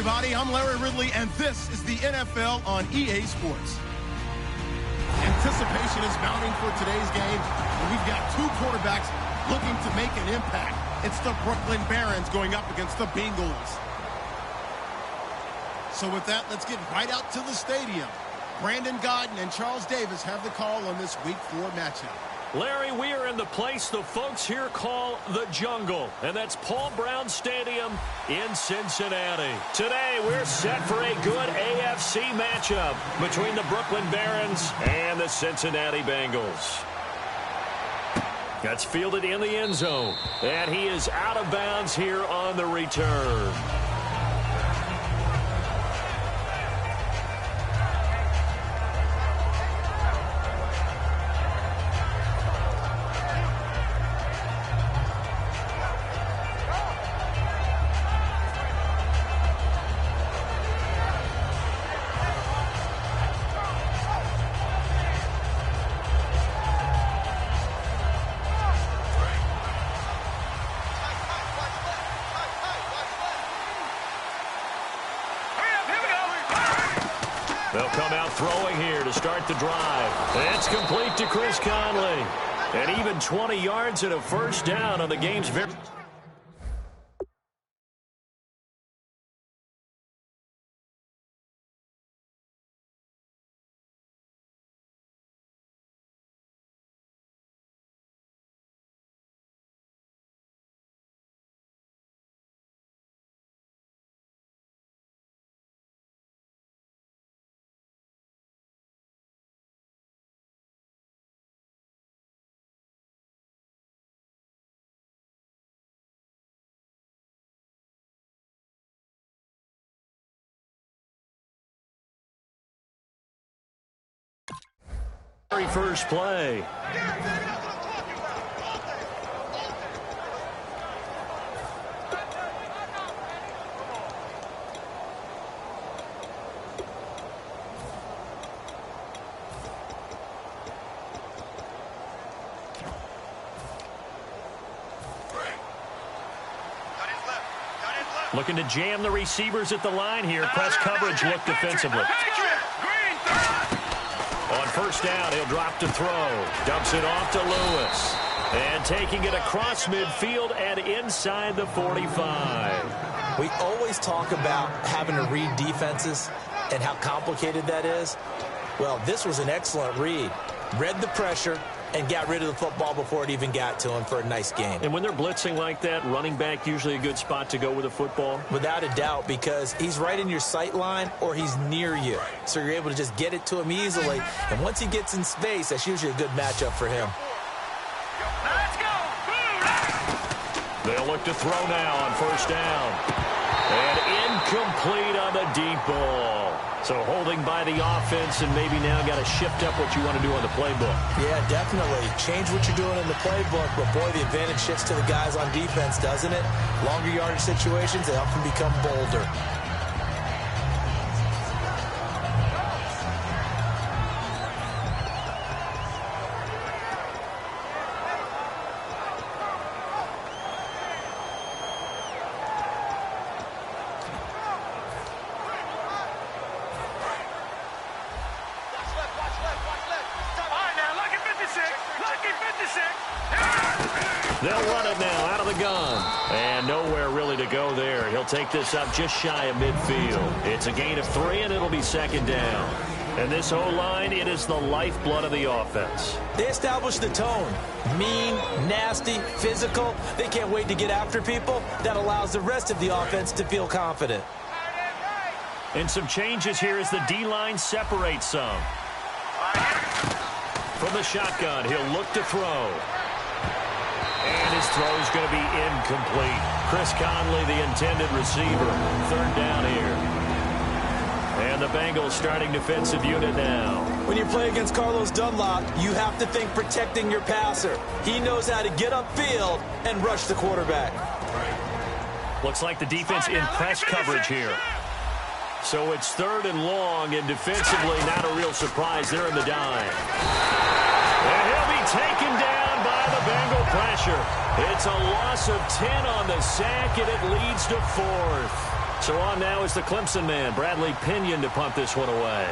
everybody. I'm Larry Ridley, and this is the NFL on EA Sports. Anticipation is mounting for today's game, and we've got two quarterbacks looking to make an impact. It's the Brooklyn Barons going up against the Bengals. So with that, let's get right out to the stadium. Brandon Godden and Charles Davis have the call on this Week 4 matchup. Larry, we are in the place the folks here call the Jungle, and that's Paul Brown Stadium in Cincinnati. Today, we're set for a good AFC matchup between the Brooklyn Barons and the Cincinnati Bengals. That's fielded in the end zone, and he is out of bounds here on the return. They'll come out throwing here to start the drive. It's complete to Chris Conley. And even 20 yards and a first down on the game's very... Very first play. Looking to jam the receivers at the line here. Press coverage look defensively. On first down, he'll drop to throw. Dumps it off to Lewis. And taking it across midfield and inside the 45. We always talk about having to read defenses and how complicated that is. Well, this was an excellent read. Read the pressure and got rid of the football before it even got to him for a nice game. And when they're blitzing like that, running back usually a good spot to go with a football? Without a doubt, because he's right in your sight line or he's near you. So you're able to just get it to him easily. And once he gets in space, that's usually a good matchup for him. They'll look to throw now on first down. And incomplete on the deep ball. So holding by the offense, and maybe now got to shift up what you want to do on the playbook. Yeah, definitely. Change what you're doing in the playbook, but boy, the advantage shifts to the guys on defense, doesn't it? Longer yardage situations, they often become bolder. They'll run it now out of the gun. And nowhere really to go there. He'll take this up just shy of midfield. It's a gain of 3, and it'll be second down. And this O-line, it is the lifeblood of the offense. They establish the tone. Mean, nasty, physical. They can't wait to get after people. That allows the rest of the offense to feel confident. And some changes here as the D-line separates some. From the shotgun, he'll look to throw. And his throw is going to be incomplete. Chris Conley, the intended receiver. Third down here. And the Bengals starting defensive unit now. When you play against Carlos Dunlop, you have to think protecting your passer. He knows how to get upfield and rush the quarterback. Looks like the defense in press coverage here. So it's third and long, and defensively not a real surprise. They're in the dime. And he'll be taken down by the Bengal pressure. It's a loss of 10 on the sack, and it leads to 4th. So on now is the Clemson man, Bradley Pinion, to punt this one away.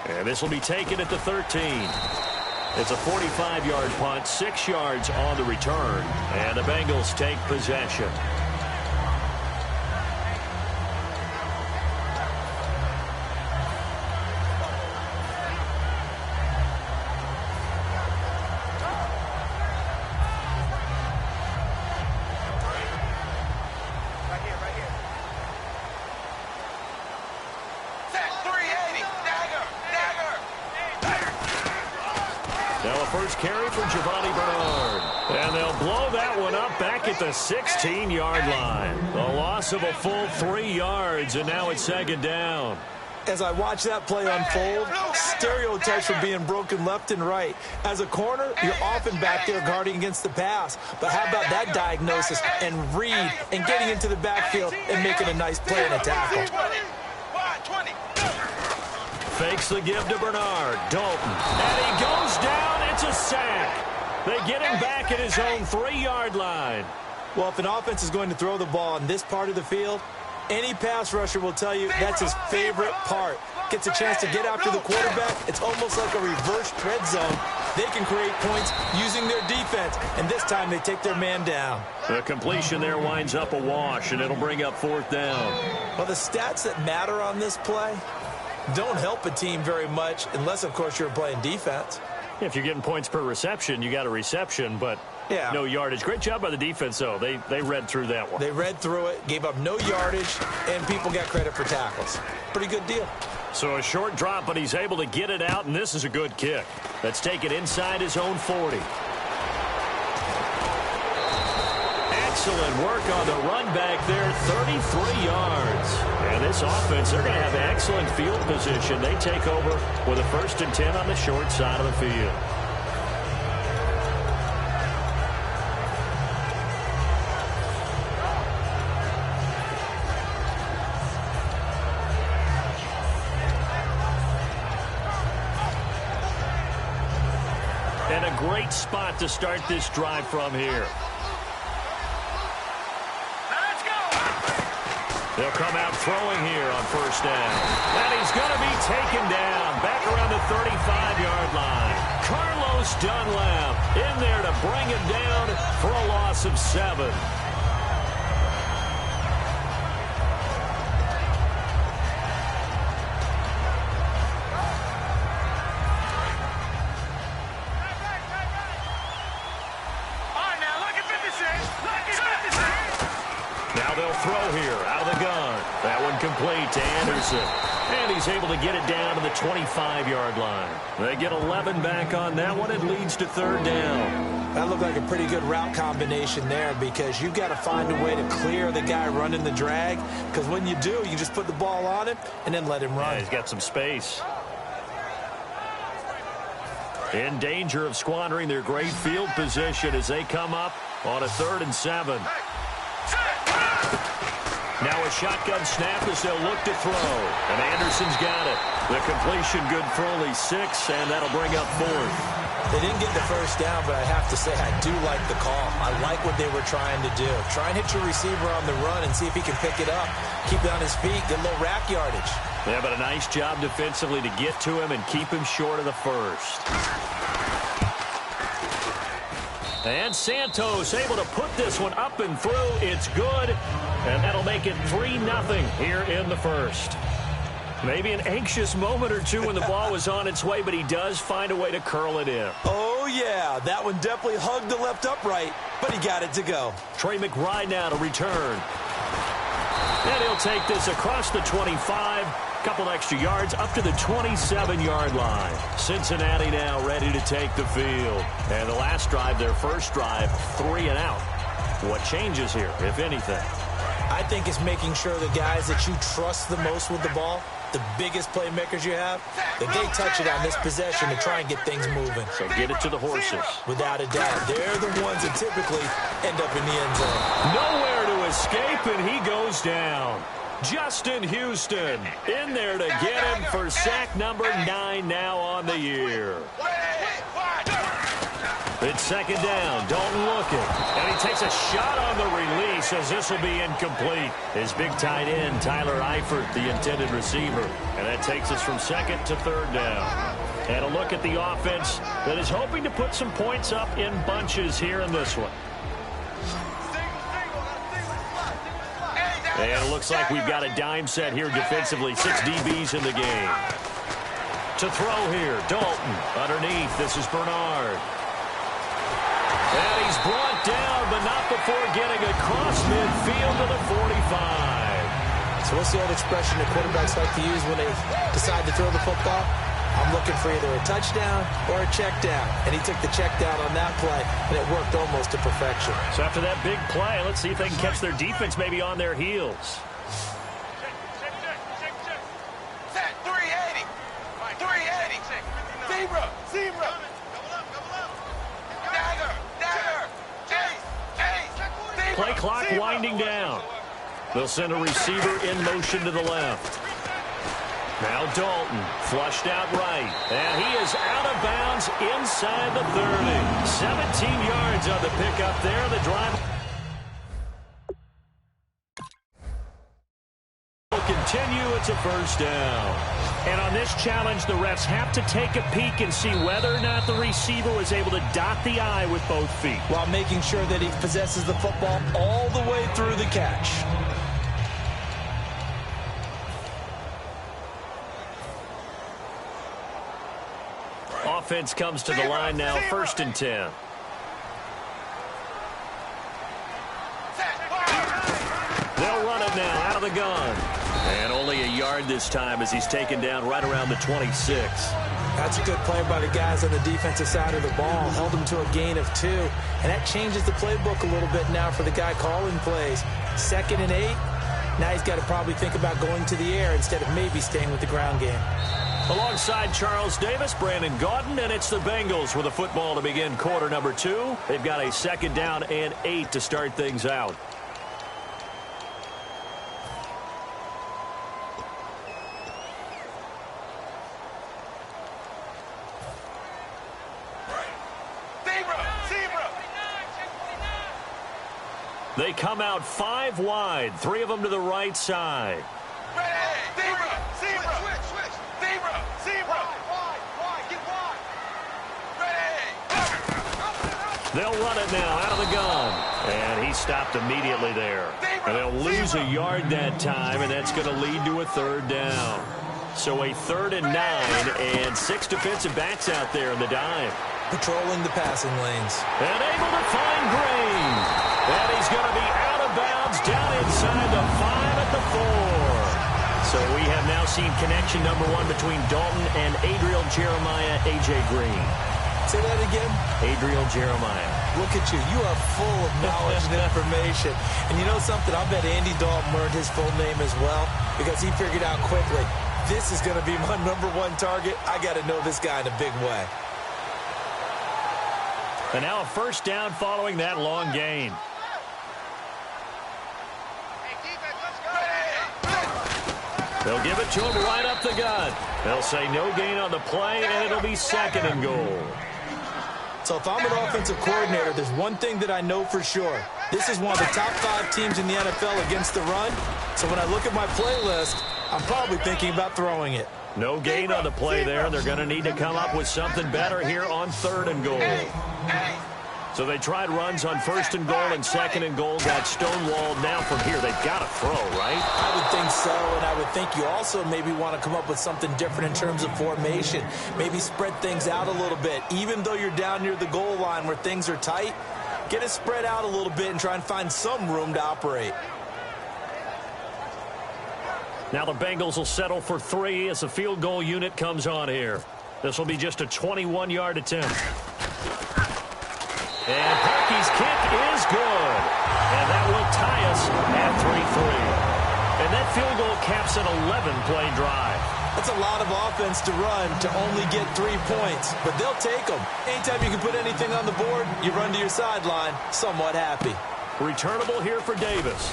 And this will be taken at the 13. It's a 45-yard punt, 6 yards on the return, and the Bengals take possession. The 16-yard line. The loss of a full 3 yards, and now it's second down. As I watch that play unfold, stereotypes are being broken left and right. As a corner, you're often back there guarding against the pass. But how about that diagnosis and read and getting into the backfield and making a nice play and a tackle? Fakes the give to Bernard. Dalton. And he goes down. It's a sack. They get him back at his own 3-yard line. Well, if an offense is going to throw the ball in this part of the field, any pass rusher will tell you that's his favorite part. Gets a chance to get after the quarterback. It's almost like a reverse red zone. They can create points using their defense, and this time they take their man down. The completion there winds up a wash, and it'll bring up 4th down. Well, the stats that matter on this play don't help a team very much unless, of course, you're playing defense. If you're getting points per reception, you got a reception, but no yardage. Great job by the defense, though. They read through that one. They read through it, gave up no yardage, and people got credit for tackles. Pretty good deal. So a short drop, but he's able to get it out, and this is a good kick. Let's take it inside his own 40. Excellent work on the run back there, 33 yards. And this offense, they're going to have excellent field position. They take over with a 1st and 10 on the short side of the field. And a great spot to start this drive from here. They'll come out throwing here on 1st down. And he's going to be taken down back around the 35-yard line. Carlos Dunlap in there to bring him down for a loss of 7. Complete to Anderson. And he's able to get it down to the 25-yard line. They get 11 back on that one. It leads to 3rd down. That looked like a pretty good route combination there because you've got to find a way to clear the guy running the drag. Because when you do, you just put the ball on him and then let him run. Yeah, he's got some space. In danger of squandering their great field position as they come up on a 3rd and 7. Now a shotgun snap as they'll look to throw. And Anderson's got it. The completion good for only 6, and that'll bring up 4th. They didn't get the 1st down, but I have to say I do like the call. I like what they were trying to do. Try and hit your receiver on the run and see if he can pick it up. Keep it on his feet. Get a little rack yardage. Yeah, but a nice job defensively to get to him and keep him short of the 1st. And Santos able to put this one up and through. It's good. And that'll make it 3-0 here in the 1st. Maybe an anxious moment or two when the ball was on its way, but he does find a way to curl it in. Oh, yeah. That one definitely hugged the left upright, but he got it to go. Trey McBride now to return. And he'll take this across the 25. Couple extra yards up to the 27-yard line. Cincinnati now ready to take the field. And the last drive, their first drive, 3 and out. What changes here, if anything? I think it's making sure the guys that you trust the most with the ball, the biggest playmakers you have, that they touch it on this possession to try and get things moving. So get it to the horses. Without a doubt. They're the ones that typically end up in the end zone. Nowhere to escape, and he goes down. Justin Houston in there to get him for sack number 9 now on the year. It's second down. Dalton looking. And he takes a shot on the release as this will be incomplete. His big tight end, Tyler Eifert, the intended receiver. And that takes us from second to third down. And a look at the offense that is hoping to put some points up in bunches here in this one. And it looks like we've got a dime set here defensively. 6 DBs in the game. To throw here, Dalton. Underneath, this is Bernard. And he's brought down, but not before getting across midfield to the 45. So what's the old expression that quarterbacks like to use when they decide to throw the football? I'm looking for either a touchdown or a check down. And he took the check down on that play, and it worked almost to perfection. So after that big play, let's see if they can catch their defense maybe on their heels. Set 380. 380. Zebra. Zebra. Play clock winding down. They'll send a receiver in motion to the left. Now Dalton, flushed out right. And he is out of bounds inside the 30. 17 yards on the pickup there. The drive will continue. It's a first down. And on this challenge, the refs have to take a peek and see whether or not the receiver was able to dot the I with both feet, while making sure that he possesses the football all the way through the catch. Offense comes to the line now, 1st and 10. They'll run it now out of the gun. And only a yard this time as he's taken down right around the 26. That's a good play by the guys on the defensive side of the ball. Held him to a gain of 2. And that changes the playbook a little bit now for the guy calling plays. 2nd and 8. Now he's got to probably think about going to the air instead of maybe staying with the ground game. Alongside Charles Davis, Brandon Gaudin, and it's the Bengals with a football to begin quarter number 2. They've got a 2nd down and 8 to start things out. They come out 5 wide, 3 of them to the right side. They'll run it now out of the gun. And he stopped immediately there. And they'll lose a yard that time, and that's going to lead to a 3rd down. So a 3rd and 9, and 6 defensive backs out there in the dime. Patrolling the passing lanes. And able to find Green. And he's going to be out of bounds down inside the 5 at the 4. So we have now seen connection number 1 between Dalton and Adriel Jeremiah, A.J. Green. Say that again. Adriel Jeremiah. Look at you. You are full of knowledge and information. And you know something? I bet Andy Dalton learned his full name as well because he figured out quickly, this is going to be my number 1 target. I got to know this guy in a big way. And now a 1st down following that long gain. They'll give it to him right up the gut. They'll say no gain on the play, and it'll be 2nd and goal. So if I'm an offensive coordinator, there's one thing that I know for sure. This is one of the top 5 teams in the NFL against the run. So when I look at my playlist, I'm probably thinking about throwing it. No gain on the play there. They're going to need to come up with something better here on 3rd and goal. So they tried runs on 1st and goal and 2nd and goal. Got stonewalled. Now from here, they've got to throw, right? I would think so, and I would think you also maybe want to come up with something different in terms of formation. Maybe spread things out a little bit. Even though you're down near the goal line where things are tight, get it spread out a little bit and try and find some room to operate. Now the Bengals will settle for 3 as the field goal unit comes on here. This will be just a 21-yard attempt. And Parkey's kick is good. And that will tie us at 3-3. And that field goal caps an 11-play drive. That's a lot of offense to run to only get 3 points. But they'll take them. Anytime you can put anything on the board, you run to your sideline somewhat happy. Returnable here for Davis.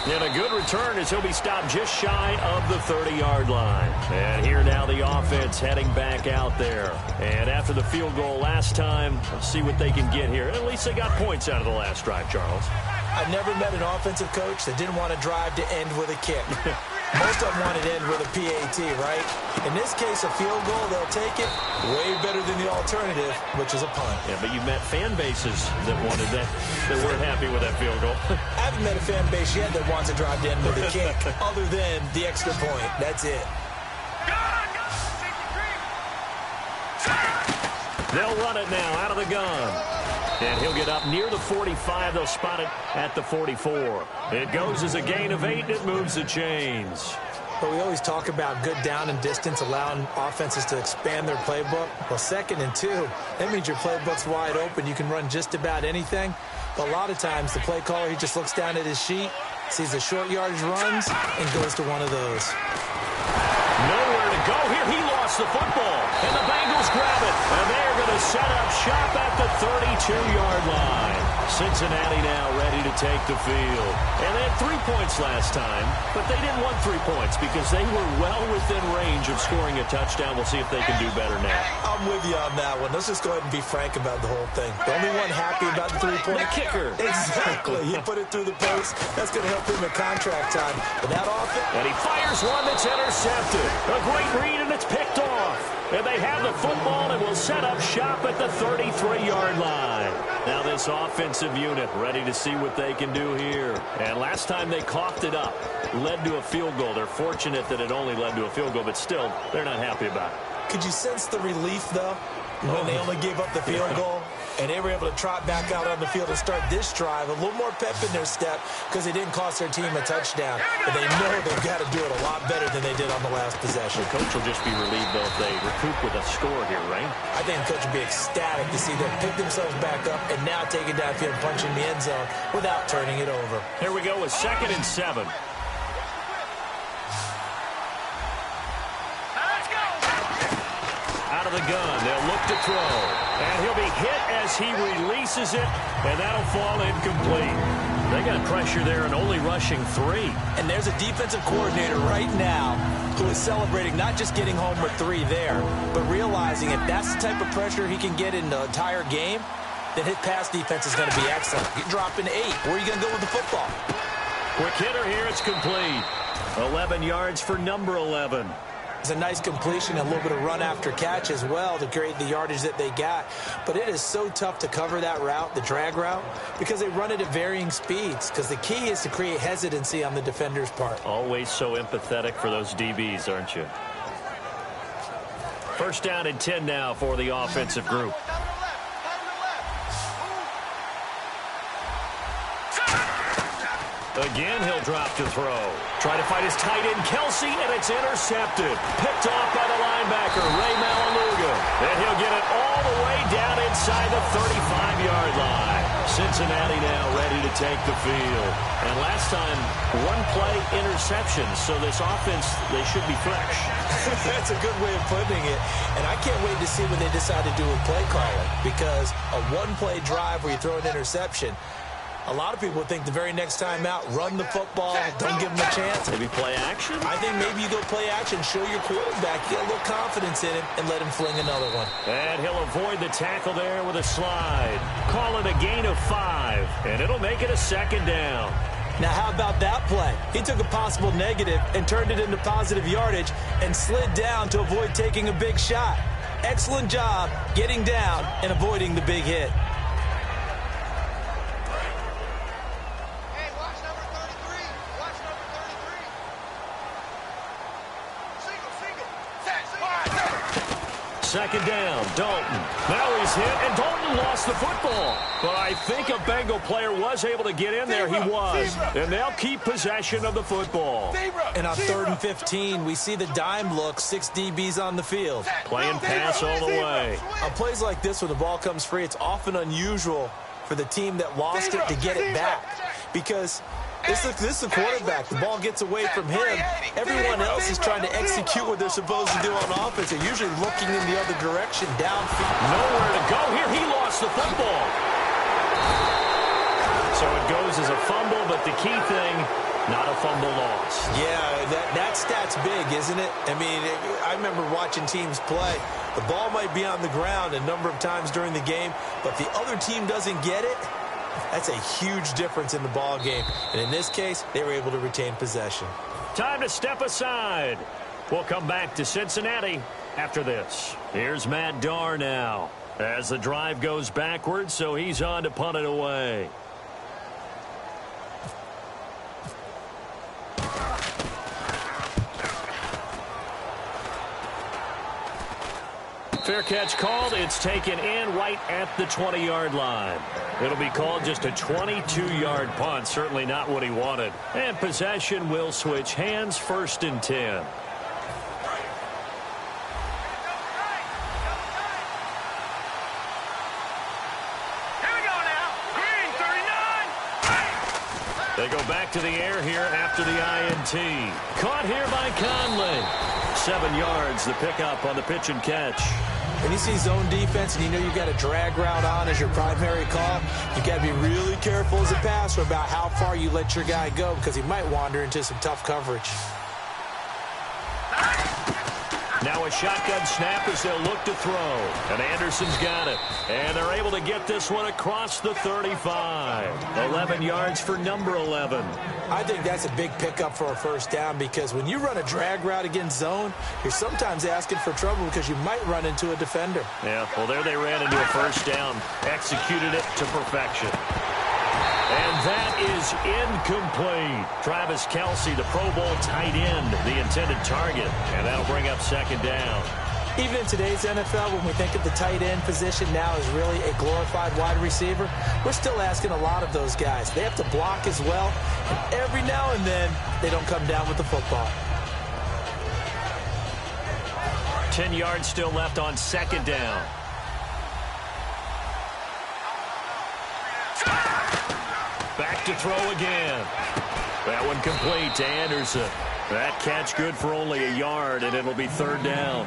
And a good return as he'll be stopped just shy of the 30-yard line. And here now the offense heading back out there. And after the field goal last time, let's see what they can get here. At least they got points out of the last drive, Charles. I've never met an offensive coach that didn't want to drive to end with a kick. Most of them want to end with a PAT, right? In this case, a field goal, they'll take it way better than the alternative, which is a punt. Yeah, but you met fan bases that wanted that weren't happy with that field goal. I haven't met a fan base yet that wants to drive to end with a kick, other than the extra point. That's it. They'll run it now out of the gun. And he'll get up near the 45. They'll spot it at the 44. It goes as a gain of 8, and it moves the chains. But we always talk about good down and distance, allowing offenses to expand their playbook. Well, 2nd and 2, that means your playbook's wide open. You can run just about anything. But a lot of times, the play caller, he just looks down at his sheet, sees the short yardage runs, and goes to one of those. Nowhere to go here. He lost the football, and the Bengals grab it, and they're going to set up shop at the 32-yard line. Cincinnati now ready to take the field. And they had 3 points last time, but they didn't want 3 points because they were well within range of scoring a touchdown. We'll see if they can do better now. I'm with you on that one. Let's just go ahead and be frank about the whole thing. The only one happy about the 3-point. The kicker. Exactly. He put it through the post. That's going to help him at contract time. But that offense. And he fires one that's intercepted. A great read, and it's picked off. And they have the football and will set up shop at the 33-yard line. Now this offensive unit ready to see what they can do here. And last time they coughed it up, led to a field goal. They're fortunate that it only led to a field goal, but still, they're not happy about it. Could you sense the relief, though, when they only gave up the field goal? And they were able to trot back out on the field and start this drive. A little more pep in their step because they didn't cost their team a touchdown. But they know they've got to do it a lot better than they did on the last possession. The coach will just be relieved, though, if they recoup with a score here, right? I think the coach will be ecstatic to see them pick themselves back up and now take it downfield and punch in the end zone without turning it over. Here we go with 2nd and 7. Out of the gun, they'll look to throw. And he'll be hit as he releases it, and that'll fall incomplete. They got pressure there and only rushing 3. And there's a defensive coordinator right now who is celebrating not just getting home with 3 there, but realizing if that's the type of pressure he can get in the entire game, then his pass defense is going to be excellent. You're dropping 8. Where are you going to go with the football? Quick hitter here, it's complete. 11 yards for number 11. It's a nice completion, a little bit of run after catch as well to create the yardage that they got. But it is so tough to cover that route, the drag route, because they run it at varying speeds. Because the key is to create hesitancy on the defender's part. Always so empathetic for those DBs, aren't you? 1st down and 10 now for the offensive group. Again, he'll drop to throw. Try to fight his tight end, Kelsey, and it's intercepted. Picked off by the linebacker, Ray Malaluga. And he'll get it all the way down inside the 35-yard line. Cincinnati now ready to take the field. And last time, 1-play interception. So this offense, they should be fresh. That's a good way of putting it. And I can't wait to see what they decide to do with play calling. Because a 1-play drive where you throw an interception, a lot of people think the very next time out, run the football, don't give them a chance. Maybe play action? I think maybe you go play action, show your quarterback, get a little confidence in him, and let him fling another one. And he'll avoid the tackle there with a slide. Call it a gain of 5, and it'll make it a 2nd down. Now, how about that play? He took a possible negative and turned it into positive yardage and slid down to avoid taking a big shot. Excellent job getting down and avoiding the big hit. Second down, Dalton. Now he's hit, and Dalton lost the football. But I think a Bengal player was able to get in there. He was. And they'll keep possession of the football. And on 3rd and 15, we see the dime look, 6 DBs on the field. Playing pass all the way. On plays like this where the ball comes free, it's often unusual for the team that lost it to get it back. Because this is the quarterback. The ball gets away from him. Everyone else is trying to execute what they're supposed to do on offense. They're usually looking in the other direction, downfield. Nowhere to go here. He lost the football. So it goes as a fumble, but the key thing, not a fumble loss. Yeah, that stat's big, isn't it? I mean, I remember watching teams play. The ball might be on the ground a number of times during the game, but the other team doesn't get it. That's a huge difference in the ball game. And in this case, they were able to retain possession. Time to step aside. We'll come back to Cincinnati after this. Here's Matt Darr now as the drive goes backwards, so he's on to punt it away. Fair catch called. It's taken in right at the 20-yard line. It'll be called just a 22-yard punt. Certainly not what he wanted. And possession will switch hands, 1st and 10. Here we go now. Green, 39. They go back to the air here after the INT. Caught here by Conley. 7 yards, the pickup on the pitch and catch. When you see zone defense and you know you've got a drag route on as your primary call, you've got to be really careful as a passer about how far you let your guy go because he might wander into some tough coverage. Now a shotgun snap as they'll look to throw. And Anderson's got it. And they're able to get this one across the 35. 11 yards for number 11. I think that's a big pickup for a 1st down because when you run a drag route against zone, you're sometimes asking for trouble because you might run into a defender. Yeah, well, there they ran into a 1st down. Executed it to perfection. And that is incomplete. Travis Kelce, the Pro Bowl tight end, the intended target. And that'll bring up 2nd down. Even in today's NFL, when we think of the tight end position now as really a glorified wide receiver, we're still asking a lot of those guys. They have to block as well. And every now and then, they don't come down with the football. 10 yards still left on 2nd down. Back to throw again. That one complete to Anderson. That catch good for only a yard, and it'll be 3rd down.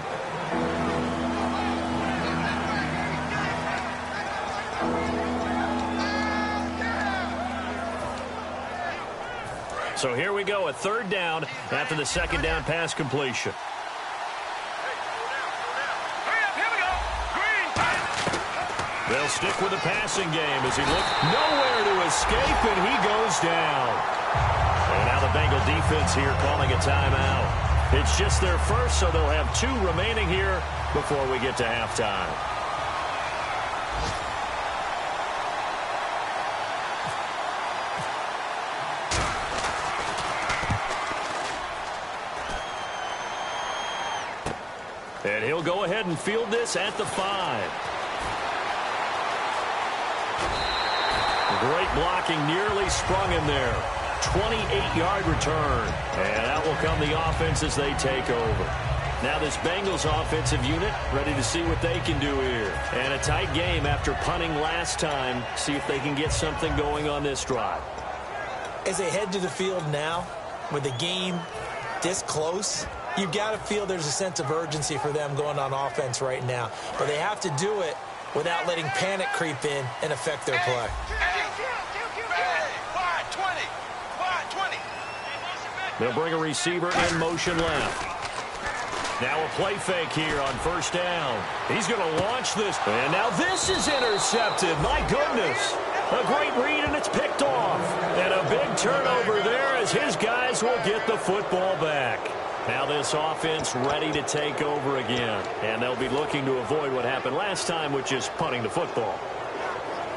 So here we go, a 3rd down after the 2nd down pass completion. They'll stick with the passing game as he looks nowhere to escape, and he goes down. And now the Bengal defense here calling a timeout. It's just their 1st, so they'll have 2 remaining here before we get to halftime. And he'll go ahead and field this at the 5. Great blocking, nearly sprung him there. 28-yard return. And out will come the offense as they take over. Now this Bengals offensive unit ready to see what they can do here. And a tight game after punting last time. See if they can get something going on this drive. As they head to the field now, with the game this close, you've got to feel there's a sense of urgency for them going on offense right now. But they have to do it without letting panic creep in and affect their play. They'll bring a receiver in motion left. Now a play fake here on 1st down. He's going to launch this. And now this is intercepted. My goodness. A great read, and it's picked off. And a big turnover there as his guys will get the football back. Now this offense ready to take over again. And they'll be looking to avoid what happened last time, which is punting the football.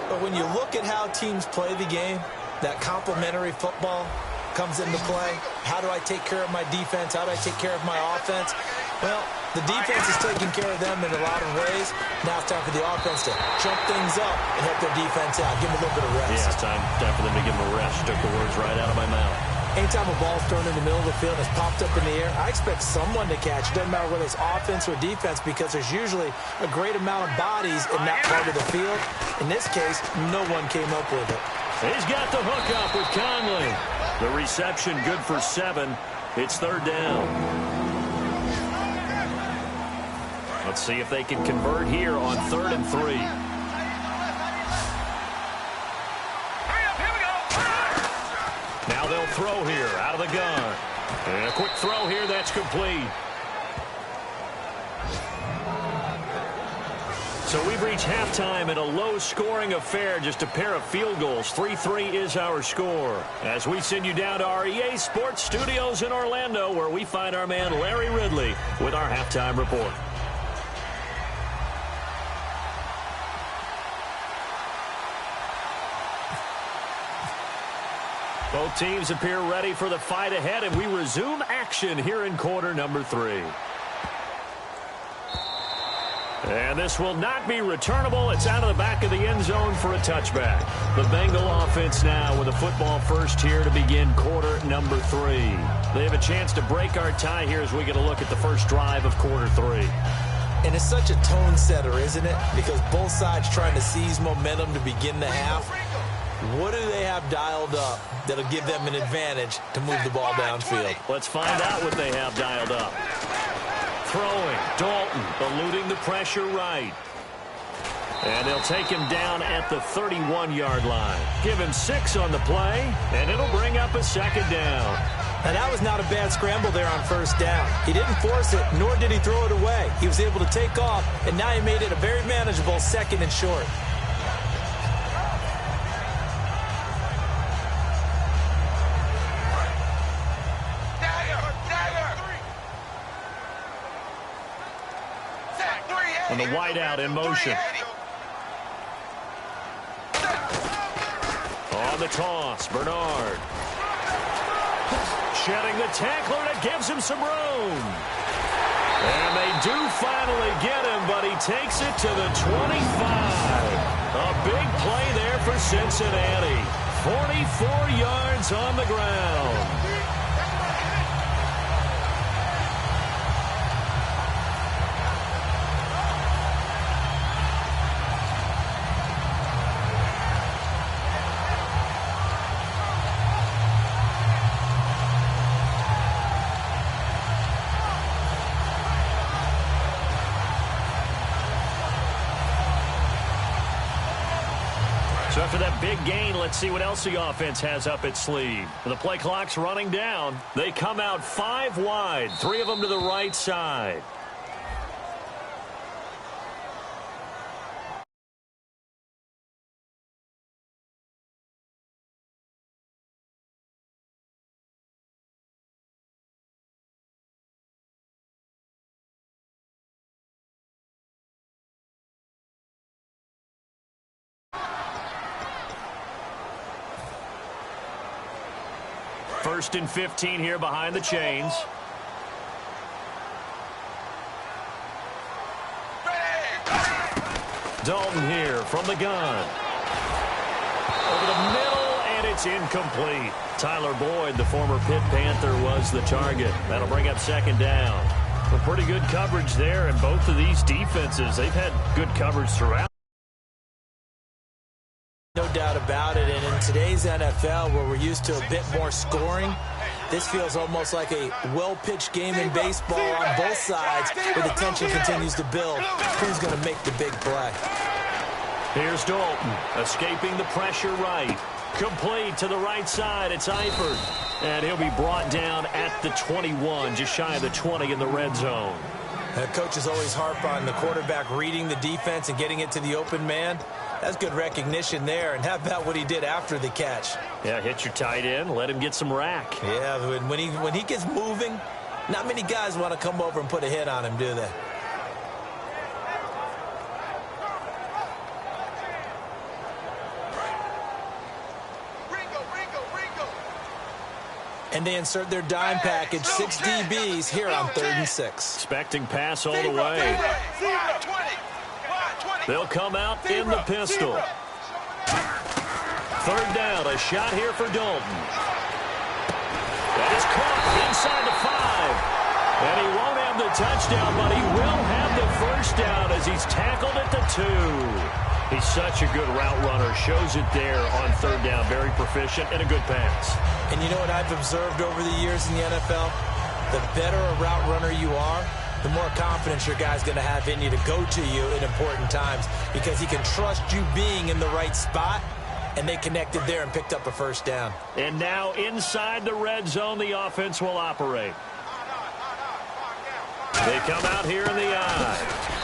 But when you look at how teams play the game, that complementary football comes into play. How do I take care of my defense? How do I take care of my offense? Well, the defense is taking care of them in a lot of ways. Now it's time for the offense to jump things up and help their defense out. Give them a little bit of rest. Yeah, it's time for them to give them a rest. Took the words right out of my mouth. Anytime a ball's thrown in the middle of the field and it's popped up in the air, I expect someone to catch. It doesn't matter whether it's offense or defense because there's usually a great amount of bodies in that part of the field. In this case, no one came up with it. He's got the hook up with Conley. The reception good for 7. It's 3rd down. Let's see if they can convert here on 3rd and 3. Now they'll They'll throw here out of the gun. And a quick throw here that's complete. So we've reached halftime in a low-scoring affair, just a pair of field goals. 3-3 is our score. As we send you down to our EA Sports Studios in Orlando, where we find our man Larry Ridley with our halftime report. Both teams appear ready for the fight ahead, and we resume action here in quarter number 3. And this will not be returnable. It's out of the back of the end zone for a touchback. The Bengal offense now with a football first here to begin quarter number 3. They have a chance to break our tie here as we get a look at the first drive of quarter 3. And it's such a tone setter, isn't it? Because both sides trying to seize momentum to begin the half. What do they have dialed up that'll give them an advantage to move the ball downfield? Let's find out what they have dialed up. Throwing, Dalton eluding the pressure right. And they'll take him down at the 31-yard line. Give him 6 on the play, and it'll bring up a second down. And that was not a bad scramble there on first down. He didn't force it, nor did he throw it away. He was able to take off, and now he made it a very manageable second and short. And the wideout in motion. On the toss, Bernard. Shedding the tackler, and it gives him some room. And they do finally get him, but he takes it to the 25. A big play there for Cincinnati. 44 yards on the ground. So after that big gain, let's see what else the offense has up its sleeve. The play clock's running down. They come out 5 wide, 3 of them to the right side. First and 15 here behind the chains. Dalton here from the gun. Over the middle, and it's incomplete. Tyler Boyd, the former Pitt Panther, was the target. That'll bring up second down. Well, pretty good coverage there, and both of these defenses, they've had good coverage throughout. No doubt about it, and in today's NFL, where we're used to a bit more scoring, this feels almost like a well-pitched game in baseball on both sides, where the tension continues to build. Who's going to make the big play? Here's Dalton, escaping the pressure right. Complete to the right side, it's Eifert. And he'll be brought down at the 21, just shy of the 20 in the red zone. And coaches always harp on the quarterback reading the defense and getting it to the open man. That's good recognition there. And how about what he did after the catch? Yeah, hit your tight end, let him get some rack. Yeah, when he gets moving, not many guys want to come over and put a hit on him, do they? And they insert their dime package, 6 DBs here on 3rd and 6. Expecting pass all the way. They'll come out in the pistol. 3rd down, a shot here for Dalton. That is caught inside the 5. And he won't have the touchdown, but he will have the first down as he's tackled at the 2. He's such a good route runner. Shows it there on 3rd down. Very proficient and a good pass. And you know what I've observed over the years in the NFL? The better a route runner you are, the more confidence your guy's going to have in you to go to you in important times, because he can trust you being in the right spot and they connected there and picked up a first down. And now inside the red zone, the offense will operate. They come out here in the I,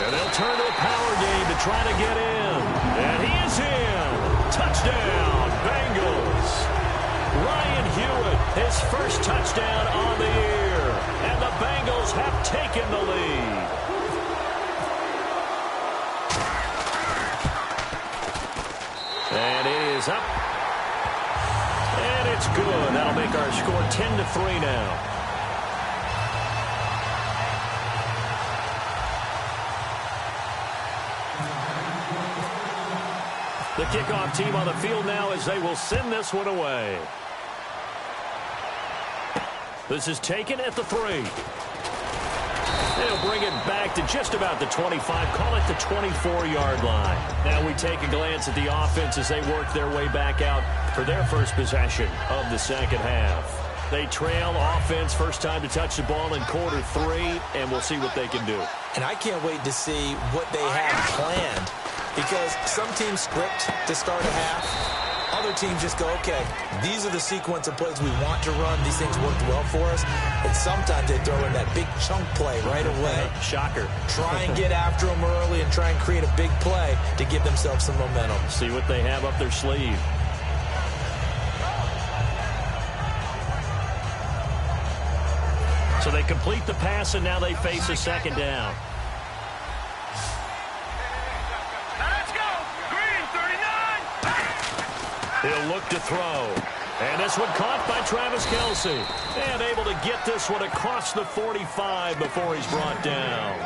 and they'll turn to a power game to try to get in. And he is in. Touchdown, Bengals. Ryan Hewitt, his first touchdown on the year. And the Bengals have taken the lead. And it is up. And it's good. That'll make our score 10-3 now. The kickoff team on the field now as they will send this one away. This is taken at the 3. They'll bring it back to just about the 25, call it the 24-yard line. Now we take a glance at the offense as they work their way back out for their first possession of the second half. They trail offense, first time to touch the ball in quarter 3, and we'll see what they can do. And I can't wait to see what they have planned, because some teams script to start a half. Other teams just go, okay, these are the sequence of plays we want to run. These things worked well for us. And sometimes they throw in that big chunk play right away. Shocker. Try and get after them early and try and create a big play to give themselves some momentum. See what they have up their sleeve. So they complete the pass, and now they face a second down. He'll look to throw. And this one caught by Travis Kelce. And able to get this one across the 45 before he's brought down.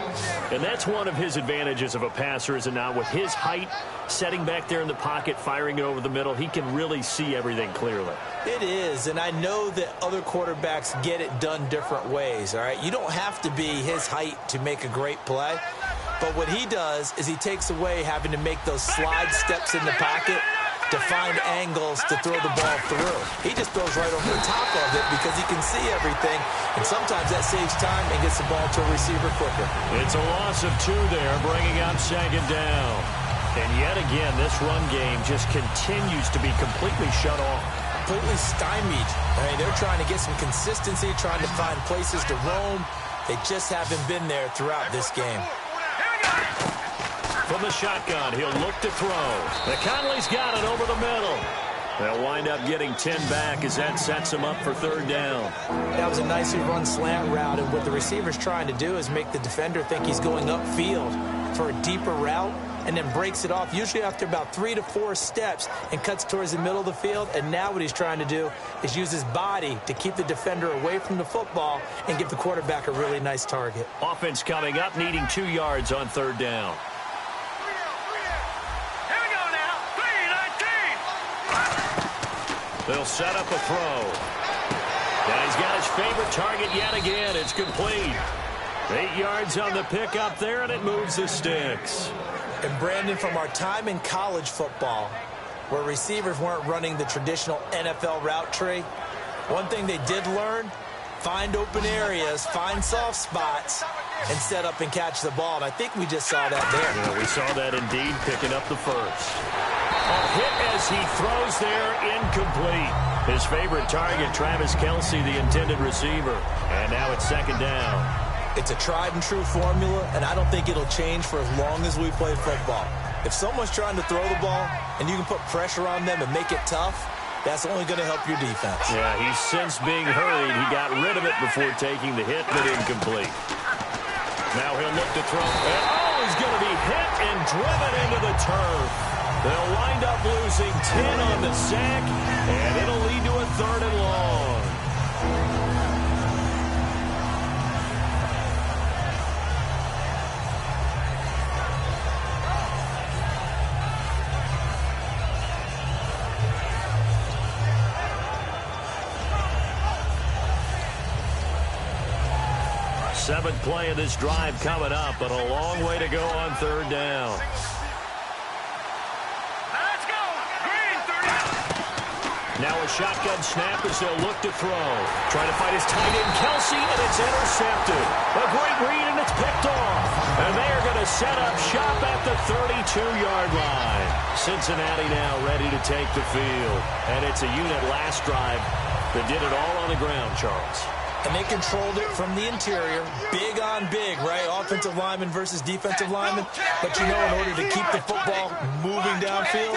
And that's one of his advantages of a passer, is it not? With his height, setting back there in the pocket, firing it over the middle, he can really see everything clearly. It is, and I know that other quarterbacks get it done different ways, all right? You don't have to be his height to make a great play. But what he does is he takes away having to make those slide steps in the pocket to find angles to throw the ball through. He just throws right over the top of it because he can see everything, and sometimes that saves time and gets the ball to a receiver quicker. It's a loss of 2 there, bringing up second down. And yet again, this run game just continues to be completely shut off. Completely stymied. I mean, they're trying to get some consistency, trying to find places to roam. They just haven't been there throughout this game. From the shotgun, he'll look to throw. McConley's got it over the middle. They'll wind up getting 10 back as that sets him up for third down. That was a nicely run slant route, and what the receiver's trying to do is make the defender think he's going upfield for a deeper route, and then breaks it off, usually after about 3 to 4 steps, and cuts towards the middle of the field. And now what he's trying to do is use his body to keep the defender away from the football and give the quarterback a really nice target. Offense coming up, needing 2 yards on third down. They'll set up a throw. Now he's got his favorite target yet again. It's complete. 8 yards on the pickup there, and it moves the sticks. And Brandon, from our time in college football, where receivers weren't running the traditional NFL route tree, one thing they did learn, find open areas, find soft spots, and set up and catch the ball. And I think we just saw that there. Yeah, we saw that indeed, picking up the first. A hit as he throws there, incomplete. His favorite target, Travis Kelce, the intended receiver. And now it's second down. It's a tried and true formula, and I don't think it'll change for as long as we play football. If someone's trying to throw the ball and you can put pressure on them and make it tough, that's only going to help your defense. Yeah, he's since being hurried. He got rid of it before taking the hit, but incomplete. Now he'll look to throw. And, he's going to be hit and driven into the turf. They'll wind up losing 10 on the sack, and it'll lead to a third and long. Seventh play of this drive coming up, but a long way to go on third down. Now a shotgun snap as they'll look to throw. Trying to fight his tight end, Kelsey, and it's intercepted. A great read, and it's picked off. And they are going to set up shop at the 32-yard line. Cincinnati now ready to take the field. And it's a unit last drive that did it all on the ground, Charles. And they controlled it from the interior. Big on big, right? Offensive lineman versus defensive lineman. But you know, in order to keep the football moving downfield,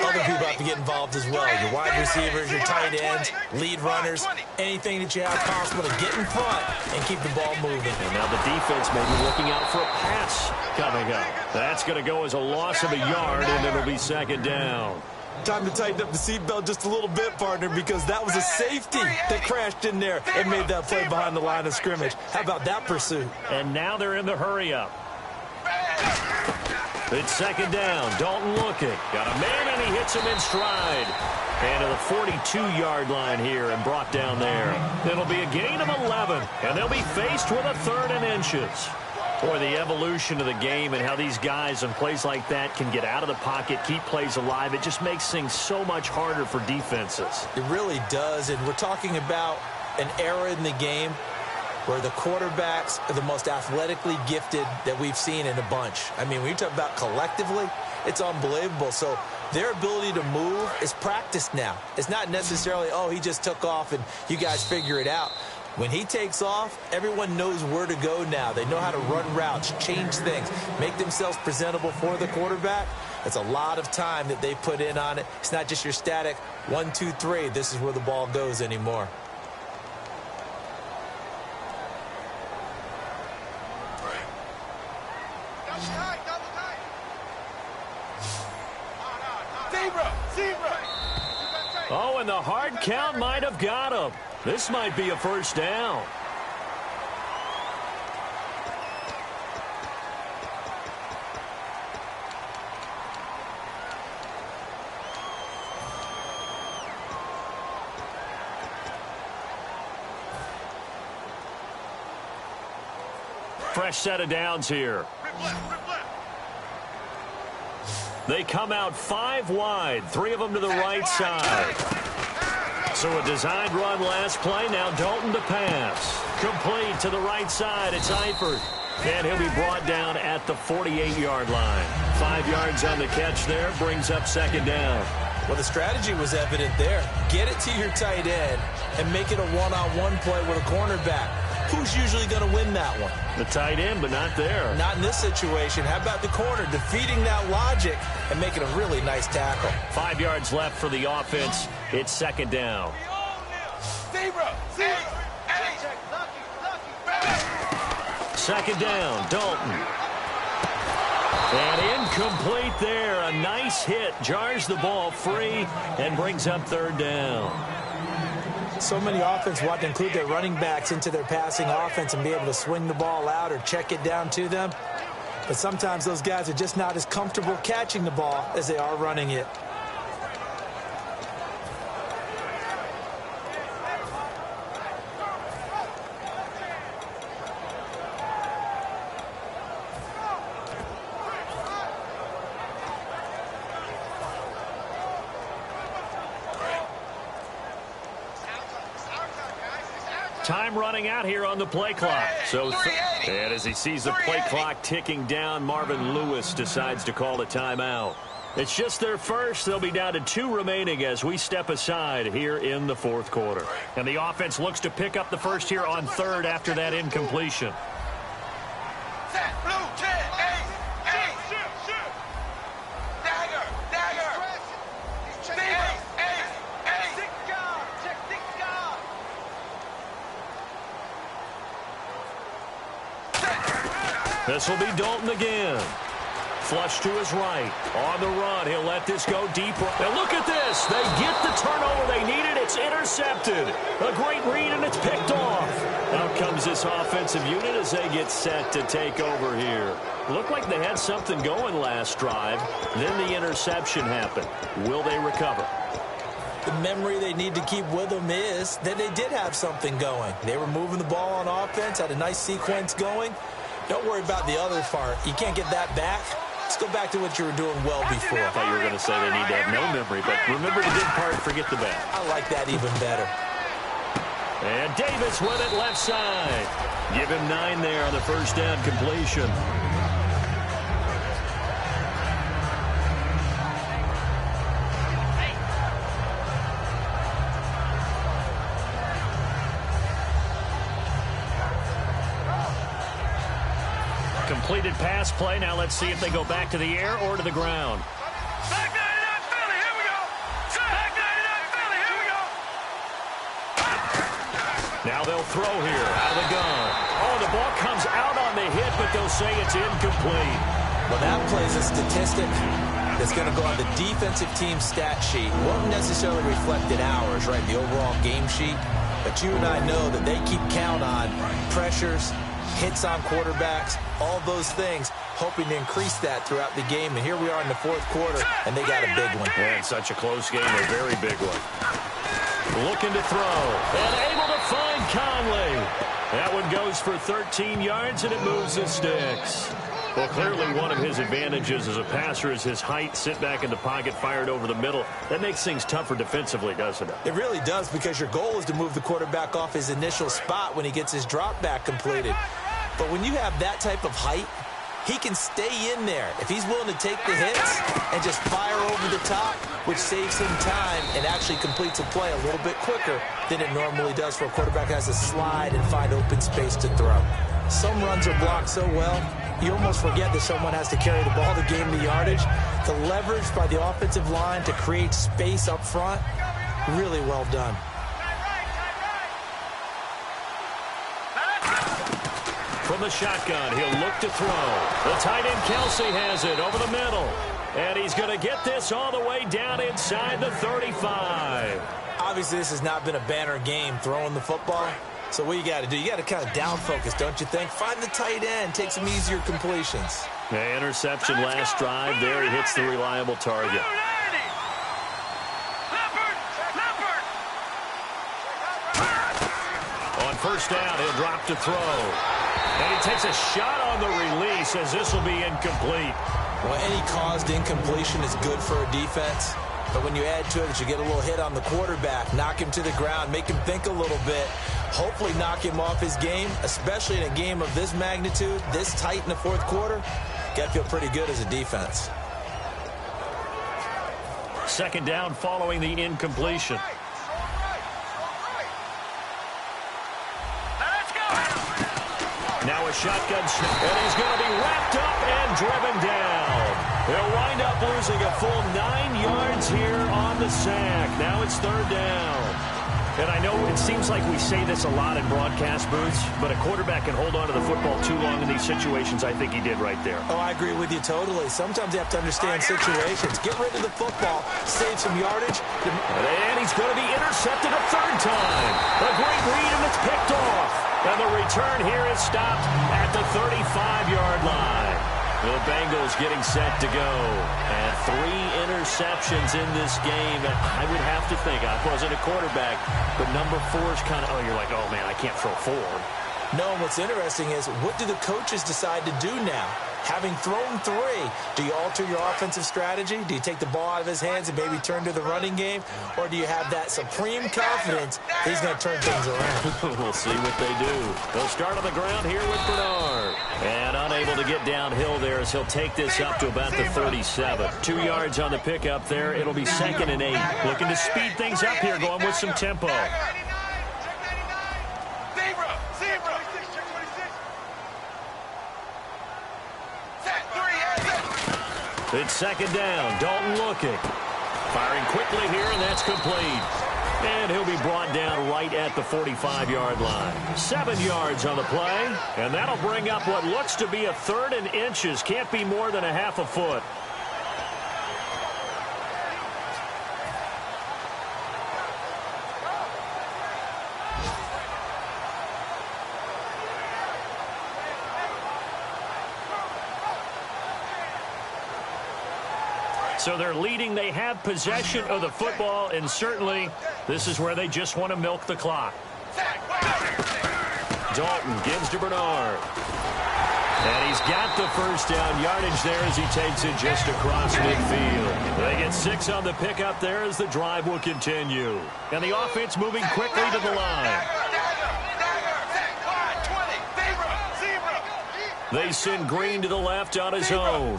other people have to get involved as well. Your wide receivers, your tight ends, lead runners, anything that you have possible to get in front and keep the ball moving. And now the defense may be looking out for a pass coming up. That's going to go as a loss of a yard, and it'll be second down. Time to tighten up the seatbelt just a little bit, partner, because that was a safety that crashed in there and made that play behind the line of scrimmage. How about that pursuit? And now they're in the hurry-up. It's second down. Dalton looking. Got a man, and he hits him in stride. And to the 42-yard line here and brought down there. It'll be a gain of 11, and they'll be faced with a 3rd and inches. Boy, the evolution of the game and how these guys on plays like that can get out of the pocket, keep plays alive, it just makes things so much harder for defenses. It really does, and we're talking about an era in the game where the quarterbacks are the most athletically gifted that we've seen in a bunch. I mean, when you talk about collectively, it's unbelievable. So their ability to move is practiced now. It's not necessarily, oh, he just took off and you guys figure it out. When he takes off, everyone knows where to go now. They know how to run routes, change things, make themselves presentable for the quarterback. It's a lot of time that they put in on it. It's not just your static 1, 2, 3. This is where the ball goes anymore. Oh, and the hard count might have got him. This might be a first down. Fresh set of downs here. They come out 5 wide, 3 of them to the right side. So a designed run last play. Now Dalton to pass. Complete to the right side. It's Eifert. And he'll be brought down at the 48-yard line. 5 yards on the catch there. Brings up second down. Well, the strategy was evident there. Get it to your tight end and make it a one-on-one play with a cornerback. Who's usually going to win that one? The tight end, but not there. Not in this situation. How about the corner defeating that logic and making a really nice tackle? 5 yards left for the offense. It's second down. Second down, Dalton. And incomplete there. A nice hit. Jars the ball free and brings up third down. So many offenses want to include their running backs into their passing offense and be able to swing the ball out or check it down to them. But sometimes those guys are just not as comfortable catching the ball as they are running it. Time running out here on the play clock. And as he sees the play clock ticking down, Marvin Lewis decides to call a timeout. It's just their first. They'll be down to 2 remaining as we step aside here in the fourth quarter. And the offense looks to pick up the first here on third after that incompletion. This will be Dalton again. Flush to his right. On the run. He'll let this go deep. And look at this. They get the turnover they needed. It's intercepted. A great read, and it's picked off. Out comes this offensive unit as they get set to take over here. Looked like they had something going last drive. Then the interception happened. Will they recover? The memory they need to keep with them is that they did have something going. They were moving the ball on offense, had a nice sequence going. Don't worry about the other part. You can't get that back. Let's go back to what you were doing well before. I thought you were going to say they need to have no memory, but remember the good part, forget the bad. I like that even better. And Davis with it left side. Give him 9 there on the first down completion. Completed pass play. Now let's see if they go back to the air or to the ground. Back 99 Philly, here we go. Back 99 Philly, here we go. Now they'll throw here out of the gun. Oh, the ball comes out on the hit, but they'll say it's incomplete. Well, that plays a statistic that's going to go on the defensive team stat sheet. Won't necessarily reflect in ours, right, the overall game sheet. But you and I know that they keep count on pressures, hits on quarterbacks, all those things, hoping to increase that throughout the game. And here we are in the fourth quarter, and they got a big one. And such a close game, a very big one. Looking to throw, and able to find Conley. That one goes for 13 yards, and it moves the sticks. Well, clearly one of his advantages as a passer is his height, sit back in the pocket, fired over the middle. That makes things tougher defensively, doesn't it? It really does, because your goal is to move the quarterback off his initial spot when he gets his drop back completed. But when you have that type of height, he can stay in there if he's willing to take the hits and just fire over the top, which saves him time and actually completes a play a little bit quicker than it normally does for a quarterback who has to slide and find open space to throw. Some runs are blocked so well, you almost forget that someone has to carry the ball to gain the yardage. The leverage by the offensive line to create space up front, really well done. From the shotgun, he'll look to throw. The tight end Kelsey has it over the middle. And he's going to get this all the way down inside the 35. Obviously, this has not been a banner game throwing the football. So what you got to do, you got to kind of down focus, don't you think? Find the tight end, take some easier completions. The interception last drive there. He hits the reliable target. On first down, he'll drop to throw. And he takes a shot on the release as this will be incomplete. Well, any caused incompletion is good for a defense. But when you add to it that you get a little hit on the quarterback, knock him to the ground, make him think a little bit, hopefully knock him off his game, especially in a game of this magnitude, this tight in the fourth quarter, got to feel pretty good as a defense. Second down following the incompletion. Now a shotgun snap, and he's going to be wrapped up and driven down. They'll wind up losing a full 9 yards here on the sack. Now it's third down. And I know it seems like we say this a lot in broadcast booths, but a quarterback can hold on to the football too long in these situations. I think he did right there. Oh, I agree with you totally. Sometimes you have to understand situations. Get rid of the football, save some yardage. And he's going to be intercepted a third time. A great read, and it's picked off. And the return here is stopped at the 35-yard line. The Bengals getting set to go. And 3 interceptions in this game. I would have to think, I wasn't a quarterback, but number 4 is kind of, you're like, oh, man, I can't throw 4. No, what's interesting is, what do the coaches decide to do now? Having thrown 3, do you alter your offensive strategy? Do you take the ball out of his hands and maybe turn to the running game? Or do you have that supreme confidence that he's going to turn things around? We'll see what they do. They'll start on the ground here with Bernard. And unable to get downhill there as he'll take this up to about the 37. 2 yards on the pickup there. It'll be 2nd and 8. Looking to speed things up here, going with some tempo. It's 2nd down. Dalton looking. Firing quickly here, and that's complete. And he'll be brought down right at the 45-yard line. 7 yards on the play, and that'll bring up what looks to be a 3rd and inches. Can't be more than a half a foot. So they're leading. They have possession of the football, and certainly this is where they just want to milk the clock. Dalton gives to Bernard. And he's got the first down yardage there as he takes it just across midfield. They get 6 on the pickup there as the drive will continue. And the offense moving quickly to the line. They send Green to the left on his own.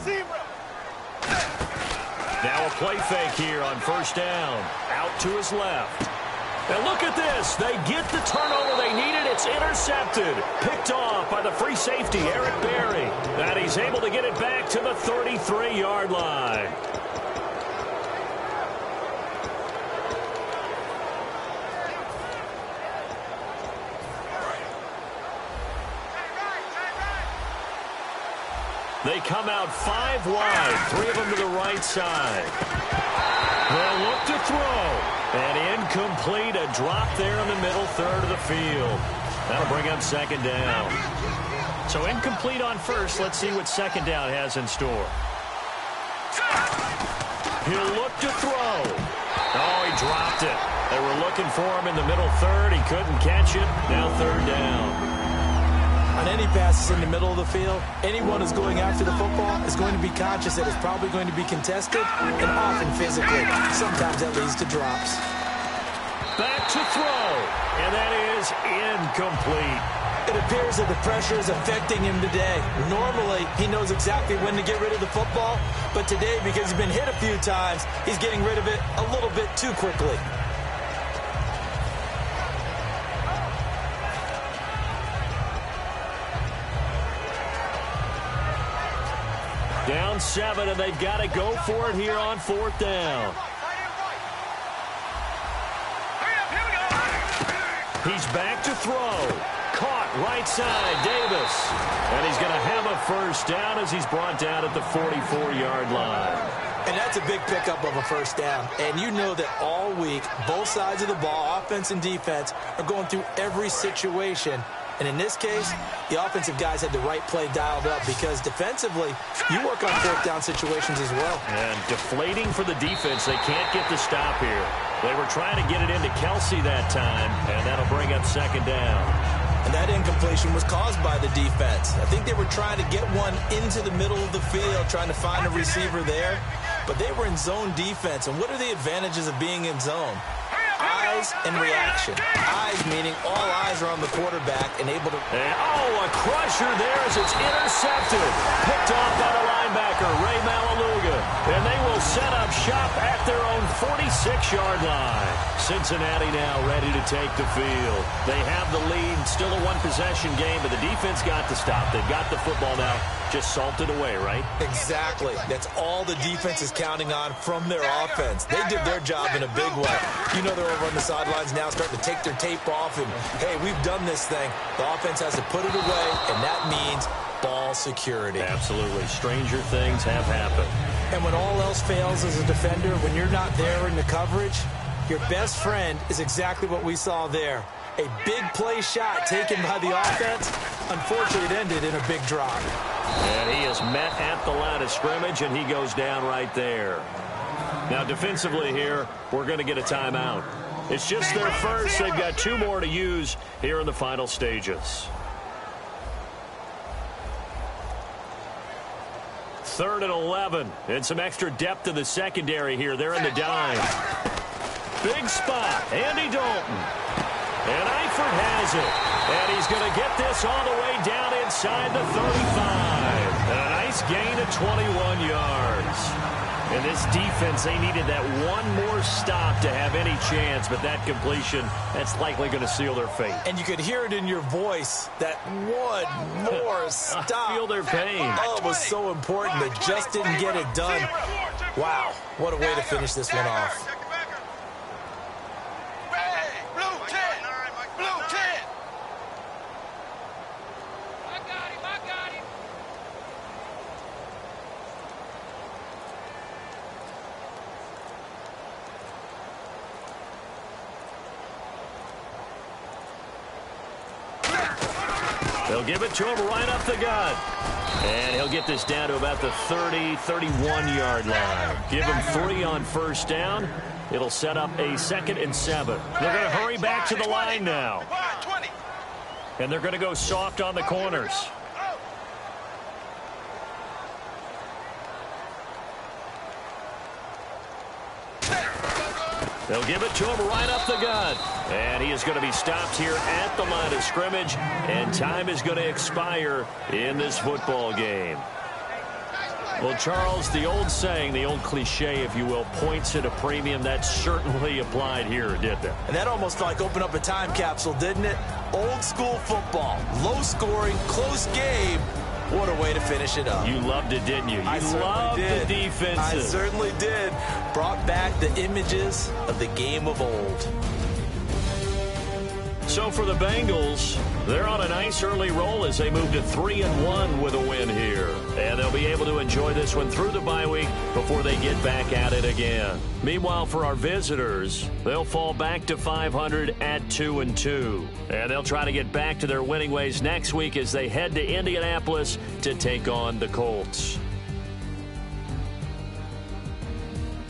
Now a play fake here on first down. Out to his left. And look at this. They get the turnover they needed. It's intercepted. Picked off by the free safety, Eric Berry. And he's able to get it back to the 33-yard line. They come out 5 wide, 3 of them to the right side. They'll look to throw. And incomplete, a drop there in the middle third of the field. That'll bring up second down. So incomplete on first. Let's see what second down has in store. He'll look to throw. Oh, he dropped it. They were looking for him in the middle third. He couldn't catch it. Now third down. On any passes in the middle of the field, anyone who's going after the football is going to be conscious that it's probably going to be contested and often physically. Sometimes that leads to drops. Back to throw, and that is incomplete. It appears that the pressure is affecting him today. Normally, he knows exactly when to get rid of the football, but today, because he's been hit a few times, he's getting rid of it a little bit too quickly. Down 7, and they've got to go for it here on fourth down. He's back to throw. Caught right side, Davis. And he's going to have a first down as he's brought down at the 44-yard line. And that's a big pickup of a first down. And you know that all week, both sides of the ball, offense and defense, are going through every situation. And in this case, the offensive guys had the right play dialed up because defensively, you work on fourth down situations as well. And deflating for the defense. They can't get the stop here. They were trying to get it into Kelsey that time, and that'll bring up second down. And that incompletion was caused by the defense. I think they were trying to get one into the middle of the field, trying to find a receiver there. But they were in zone defense. And what are the advantages of being in zone? Eyes and reaction. Eyes meaning all eyes are on the quarterback and able to... a crusher there as it's intercepted. Picked off by the linebacker, Ray Malaluga. And they will set up shop at their own 46-yard line. Cincinnati now ready to take the field. They have the lead, still a one-possession game, but the defense got to stop. They've got the football now. Just salted away, right? Exactly. That's all the defense is counting on from their offense. They did their job in a big way. You know they're over on the sidelines now starting to take their tape off and, hey, we've done this thing. The offense has to put it away, and that means ball security. Absolutely. Stranger things have happened. And when all else fails as a defender, when you're not there in the coverage, your best friend is exactly what we saw there. A big play shot taken by the offense. Unfortunately, it ended in a big drop. And he is met at the line of scrimmage, and he goes down right there. Now, defensively here, we're going to get a timeout. It's just their first. They've got 2 more to use here in the final stages. 3rd and 11, and some extra depth in the secondary here. They're in the dime. Big spot, Andy Dalton. And Eifert has it. And he's going to get this all the way down inside the 35. And a nice gain of 21 yards. And this defense, they needed that one more stop to have any chance, but that completion, that's likely going to seal their fate. And you could hear it in your voice, that one more stop. I feel their pain. Oh, it was so important. They just didn't get it done. Wow, what a way to finish this one off. They'll give it to him right up the gut. And he'll get this down to about the 30, 31-yard line. Give him 3 on first down. It'll set up a 2nd and 7. They're going to hurry back to the line now. And they're going to go soft on the corners. They'll give it to him right up the gut. And he is going to be stopped here at the line of scrimmage. And time is going to expire in this football game. Well, Charles, the old saying, the old cliche, if you will, points at a premium, that certainly applied here, didn't it? And that almost like opened up a time capsule, didn't it? Old school football, low scoring, close game. What a way to finish it up. You loved it, didn't you? You loved the defenses. I certainly did. Brought back the images of the game of old. So for the Bengals, they're on a nice early roll as they move to 3-1 with a win here. And they'll be able to enjoy this one through the bye week before they get back at it again. Meanwhile, for our visitors, they'll fall back to 500 at 2-2. And they'll try to get back to their winning ways next week as they head to Indianapolis to take on the Colts.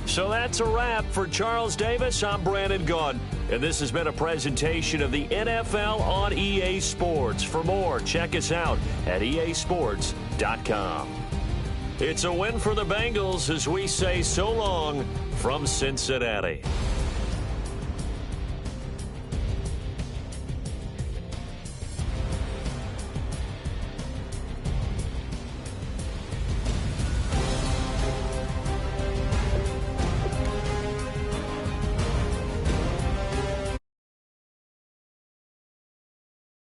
So that's a wrap for Charles Davis. I'm Brandon Gaudin, and this has been a presentation of the NFL on EA Sports. For more, check us out at easports.com. It's a win for the Bengals as we say so long from Cincinnati.